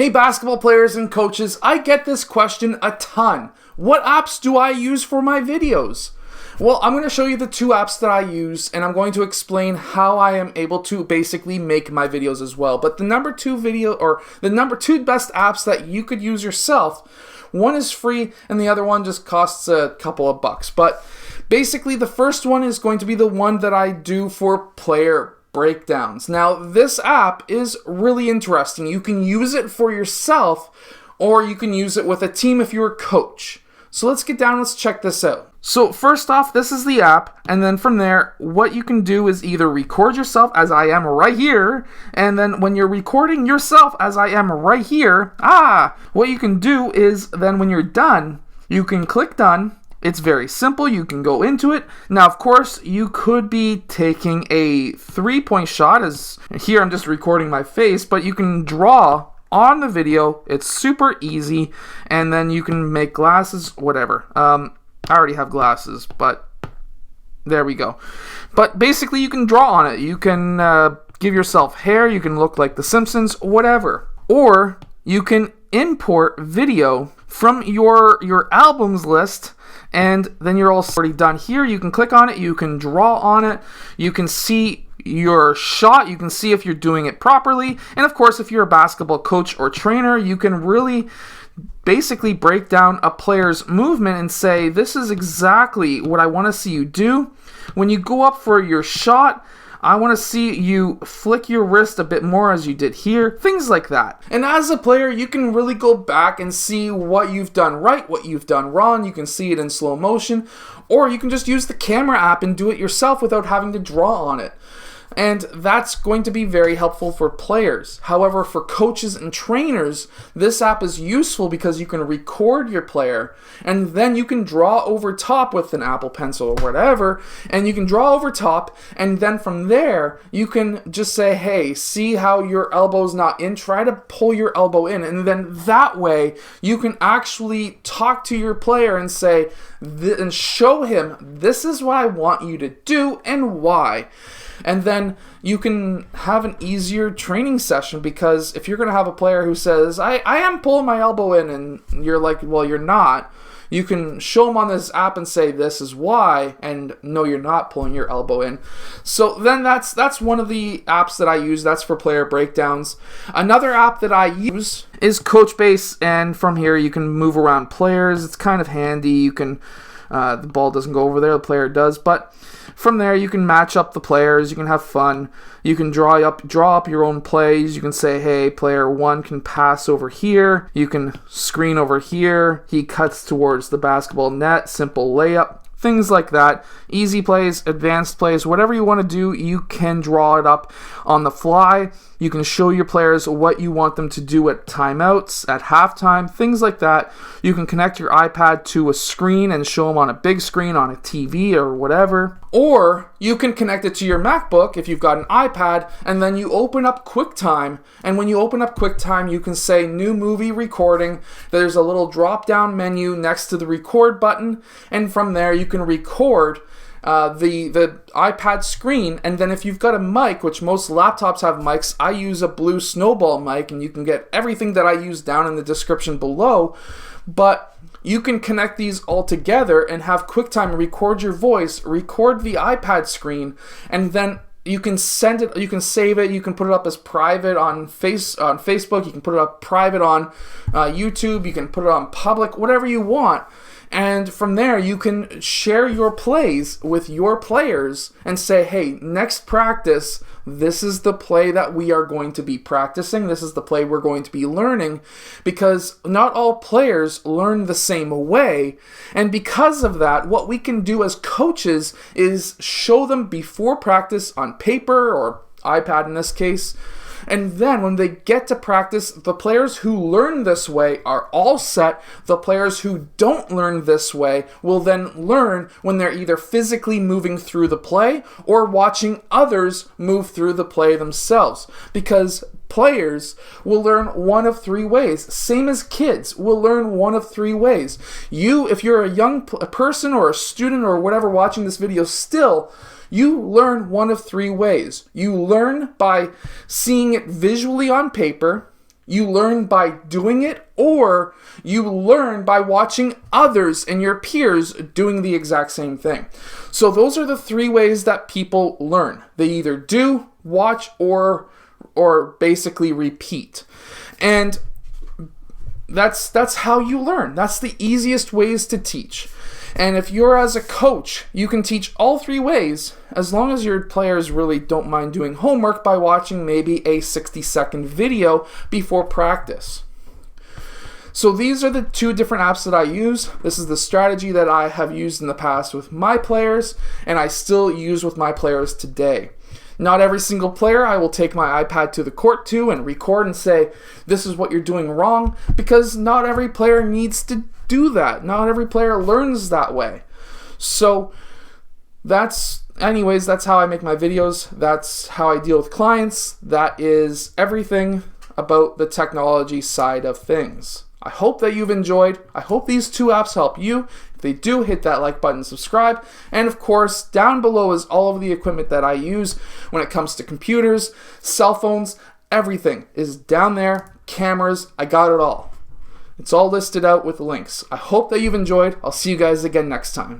Hey basketball players and coaches, I get this question a ton. What apps do I use for my videos? Well, I'm going to show you the two apps that I use, and I'm going to explain how I am able to basically make my videos as well. But the number two best apps that you could use yourself, one is free and the other one just costs a couple of bucks. But basically the first one is going to be the one that I do for player breakdowns. Now, this app is really interesting. You can use it for yourself, or you can use it with a team if you're a coach. So let's get down, let's check this out. So first off, this is the app, and then from there, what you can do is either record yourself as I am right here, and then when you're recording yourself as I am right here, what you can do is then when you're done, you can click done. It's very simple. You can go into it. Now, of course, you could be taking a 3-point shot, as here I'm just recording my face, but you can draw on the video. It's super easy, and then you can make glasses, whatever. I already have glasses, but there we go. But basically, you can draw on it. You can give yourself hair. You can look like The Simpsons, whatever. Or you can import video from your albums list, and then you're all already done. Here you can click on it, you can draw on it, you can see your shot, you can see if you're doing it properly, and of course if you're a basketball coach or trainer, you can really basically break down a player's movement and say, this is exactly what I want to see you do. When you go up for your shot, I want to see you flick your wrist a bit more as you did here, things like that. And as a player, you can really go back and see what you've done right, what you've done wrong. You can see it in slow motion, or you can just use the camera app and do it yourself without having to draw on it. And that's going to be very helpful for players. However, for coaches and trainers, this app is useful because you can record your player and then you can draw over top with an Apple Pencil or whatever, and you can draw over top, and then from there you can just say, hey, see how your elbow's not in? Try to pull your elbow in, and then that way you can actually talk to your player and say, and show him, this is what I want you to do and why. And then you can have an easier training session, because if you're going to have a player who says, I am pulling my elbow in, and you're like, well, you're not, you can show them on this app and say, this is why, and no, you're not pulling your elbow in. So then that's one of the apps that I use. That's for player breakdowns. Another app that I use is Coachbase, and from here you can move around players. It's kind of handy. You can the ball doesn't go over there, the player does, but from there you can match up the players, you can have fun, you can draw up your own plays. You can say, hey, player 1 can pass over here, you can screen over here, he cuts towards the basketball net, simple layup, things like that. Easy plays, advanced plays, whatever you want to do, you can draw it up on the fly. You can show your players what you want them to do at timeouts, at halftime, things like that. You can connect your iPad to a screen and show them on a big screen on a TV or whatever. Or you can connect it to your MacBook if you've got an iPad, and then you open up Quicktime. And when you open up Quicktime, you can say new movie recording. There's a little drop-down menu next to the record button, and from there you can record the iPad screen. And then if you've got a mic, which most laptops have mics, I use a Blue Snowball mic, and you can get everything that I use down in the description below. But you can connect these all together and have QuickTime record your voice, record the iPad screen, and then you can send it, you can save it, you can put it up as private on Facebook, you can put it up private on YouTube, you can put it on public, whatever you want. And from there, you can share your plays with your players and say, hey, next practice, this is the play that we are going to be practicing. This is the play we're going to be learning, because not all players learn the same way. And because of that, what we can do as coaches is show them before practice on paper or iPad in this case. And then when they get to practice, the players who learn this way are all set. The players who don't learn this way will then learn when they're either physically moving through the play or watching others move through the play themselves. Because players will learn one of 3 ways. Same as kids will learn one of 3 ways. You, if you're a young person or a student or whatever watching this video still, you learn one of 3 ways. You learn by seeing it visually on paper, You learn by doing it, or you learn by watching others and your peers doing the exact same thing. So those are the three ways that people learn. They either do, watch, or basically repeat. And that's how you learn. That's the easiest ways to teach. And if you're as a coach, you can teach all three ways as long as your players really don't mind doing homework by watching maybe a 60-second video before practice. So these are the two different apps that I use. This is the strategy that I have used in the past with my players, and I still use with my players today. Not every single player I will take my iPad to the court to and record and say, this is what you're doing wrong, because not every player needs to do that. Not every player learns that way. So anyways, that's how I make my videos. That's how I deal with clients. That is everything about the technology side of things. I hope that you've enjoyed. I hope these two apps help you. If they do, hit that like button, subscribe. And of course, down below is all of the equipment that I use when it comes to computers, cell phones, everything is down there. Cameras, I got it all. It's all listed out with links. I hope that you've enjoyed. I'll see you guys again next time.